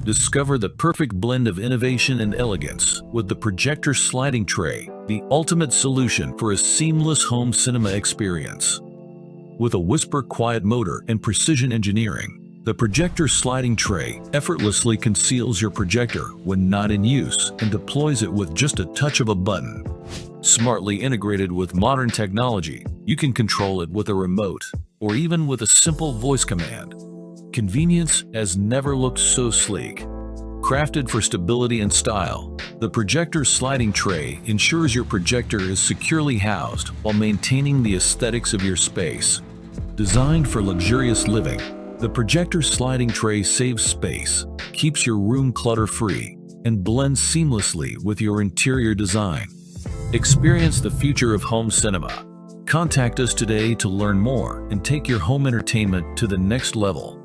Discover the perfect blend of innovation and elegance with the Projector sliding tray, the ultimate solution for a seamless home cinema experience. With a whisper-quiet motor and precision engineering, the Projector sliding tray effortlessly conceals your projector when not in use and deploys it with just a touch of a button. Smartly integrated with modern technology, you can control it with a remote or even with a simple voice command. Convenience has never looked so sleek. Crafted for stability and style, the Projector sliding tray ensures your projector is securely housed while maintaining the aesthetics of your space. Designed for luxurious living, the Projector sliding tray saves space, keeps your room clutter-free, and blends seamlessly with your interior design. Experience the future of home cinema. Contact us today to learn more and take your home entertainment to the next level.